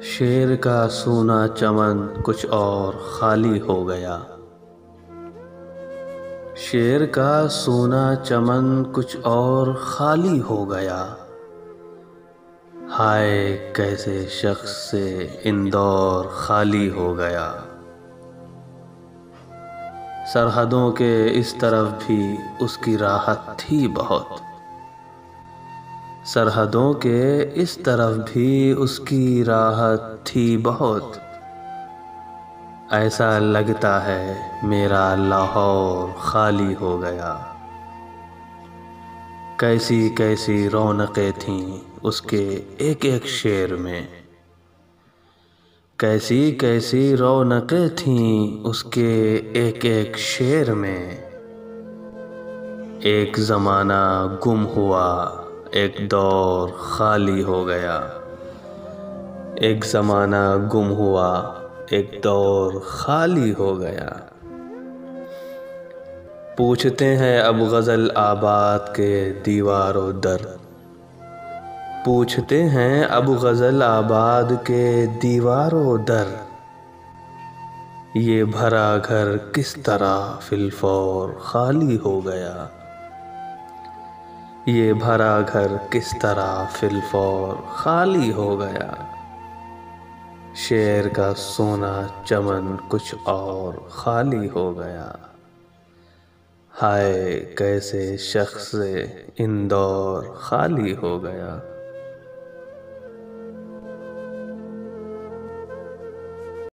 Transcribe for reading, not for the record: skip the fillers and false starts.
شیر کا سونا چمن کچھ اور خالی ہو گیا۔ شیر کا سونا چمن کچھ اور خالی ہو گیا۔ ہائے کیسے شخص سے اندور خالی ہو گیا۔ سرحدوں کے اس طرف بھی اس کی راحت تھی بہت، سرحدوں کے اس طرف بھی اس کی راحت تھی بہت۔ ایسا لگتا ہے میرا لاہور خالی ہو گیا۔ کیسی کیسی رونقیں تھیں اس کے ایک ایک شعر میں، کیسی کیسی رونقیں تھیں اس کے ایک ایک شعر میں۔ ایک زمانہ گم ہوا، ایک دور خالی ہو گیا۔ ایک زمانہ گم ہوا، ایک دور خالی ہو گیا۔ پوچھتے ہیں اب غزل آباد کے دیوار و در، پوچھتے ہیں اب غزل آباد کے دیوار و در، یہ بھرا گھر کس طرح فی الفور خالی ہو گیا۔ یہ بھرا گھر کس طرح فی الفور خالی ہو گیا۔ شیر کا سونا چمن کچھ اور خالی ہو گیا۔ ہائے کیسے شخص سے اندور خالی ہو گیا۔